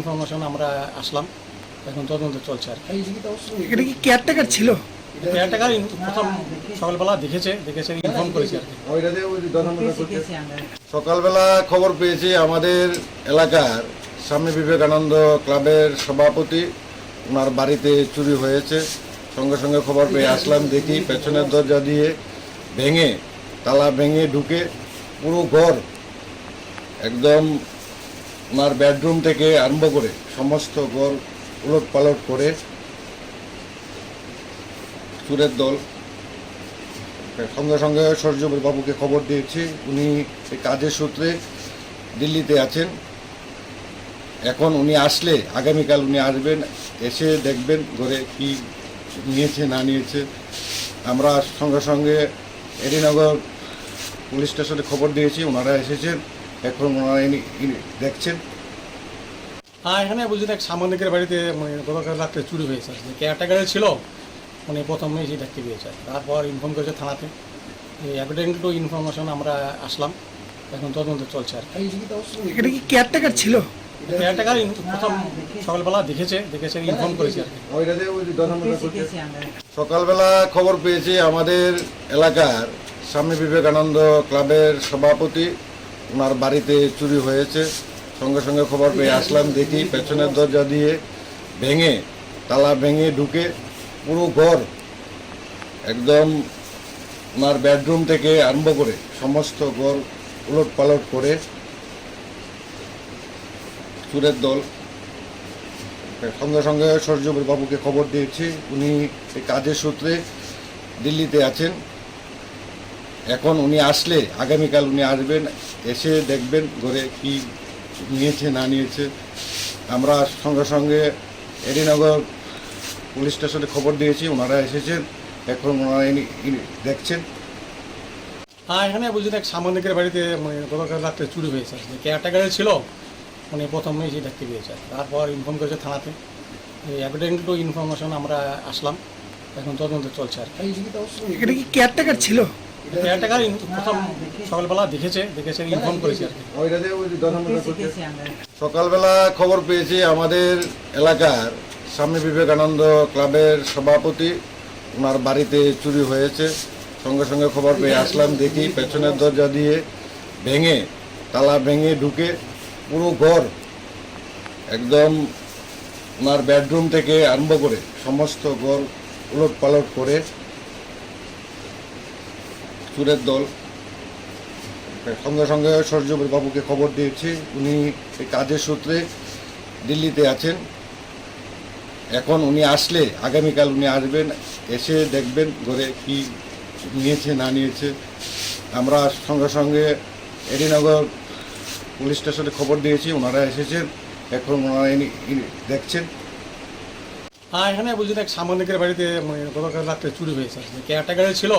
Information আমরা আসলাম, এখন তদন্ত চলছে আর কি। এটা কি কেয়ারটেকার ছিল? কেয়ারটেকার প্রথম সকালবেলা দেখেছে ইনফর্ম করেছে আর কি। সকালবেলা খবর পেয়েছি আমাদের এলাকার স্বামী বিবেকানন্দ ক্লাবের সভাপতি, ওনার বাড়িতে চুরি হয়েছে। সঙ্গে সঙ্গে খবর পেয়ে আসলাম, দেখি পেছনের দরজা দিয়ে তালা ভেঙে ঢুকে পুরো ঘর একদম ওনার বেডরুম থেকে আরম্ভ করে সমস্ত ঘর উলট পালট করে চোরের দল। সঙ্গে সঙ্গে সূর্য বাবুকে খবর দিয়েছি, উনি এই কাজের সূত্রে দিল্লিতে আছেন। এখন উনি আসলে আগামীকাল উনি আসবেন, এসে দেখবেন ঘরে কি নিয়েছে না নিয়েছে। আমরা সঙ্গে সঙ্গে এডিনগর পুলিশ স্টেশনে খবর দিয়েছি, ওনারা এসেছেন, এখন ওনারা দেখছেন। এখানে বলছি এক সাংবাদিকের বাড়িতে গতকাল রাত্রে চুরি হয়েছে, কেয়ারটেকারে ছিল, প্রথমে এসে দেখতে পেয়েছে, তারপর ইনফর্ম করেছে থানাতে। অ্যাকর্ডিং টু ইনফরমেশন আমরা আসলাম, এখন তদন্ত চলছে আর কি। এটা কি কেয়ারটেকার ছিল? কেয়ারটেকার প্রথম সকালবেলা দেখেছে ইনফর্ম করেছে আর কি। সকালবেলা খবর পেয়েছি আমাদের এলাকার স্বামী বিবেকানন্দ ক্লাবের সভাপতি, ওনার বাড়িতে চুরি হয়েছে। সঙ্গে সঙ্গে খবর পেয়ে আসলাম, দেখি পেছনের দরজা দিয়ে তালা ভেঙে ঢুকে পুরো ঘর একদম ওনার বেডরুম থেকে আরম্ভ করে সমস্ত ঘর উলট পালট করে চোরের দল। সঙ্গে সঙ্গে সূর্য বাবুকে খবর দিয়েছি, উনি এই কাজের সূত্রে দিল্লিতে আছেন। এখন উনি আসলে আগামীকাল উনি আসবেন, এসে দেখবেন ঘরে কি নিয়েছে না নিয়েছে। আমরা সঙ্গে সঙ্গে এডিনগর পুলিশ স্টেশনে খবর দিয়েছি, ওনারা এসেছেন, এখন ওনারা দেখছেন। এখানে বলছি এক সাংবাদিকের বাড়িতে গতকাল রাত্রে চুরি হয়েছে, কেয়ারটেকারে ছিল, প্রথমে এসে দেখতে পেয়েছে, তারপর ইনফর্ম করেছে থানাতে। অ্যাকর্ডিং টু ইনফরমেশন আমরা আসলাম, এখন তদন্ত চলছে আর কি। এটা কি কেয়ারটেকার ছিল? কেয়ারটেকার প্রথম সকালবেলা দেখেছে ইনফর্ম করেছে আর কি। সকালবেলা খবর পেয়েছি আমাদের এলাকার স্বামী বিবেকানন্দ ক্লাবের সভাপতি, ওনার বাড়িতে চুরি হয়েছে। সঙ্গে সঙ্গে খবর পেয়ে আসলাম, দেখি পেছনের দরজা দিয়ে তালা ভেঙে ঢুকে পুরো ঘর একদম ওনার বেডরুম থেকে আরম্ভ করে সমস্ত ঘর উলট পালট করে চোরের দল। সঙ্গে সঙ্গে সূর্য বাবুকে খবর দিয়েছি, উনি এই কাজের সূত্রে দিল্লিতে আছেন। এখন উনি আসলে আগামীকাল উনি আসবেন, এসে দেখবেন ঘরে কি নিয়েছে না নিয়েছে। আমরা সঙ্গে সঙ্গে এডিনগর পুলিশ স্টেশনে খবর দিয়েছি, ওনারা এসেছেন, এখন ওনারা দেখছেন। এখানে বলছি এক সাংবাদিকের বাড়িতে গতকাল রাত্রে চুরি হয়েছে, কেয়ারটেকারে ছিল,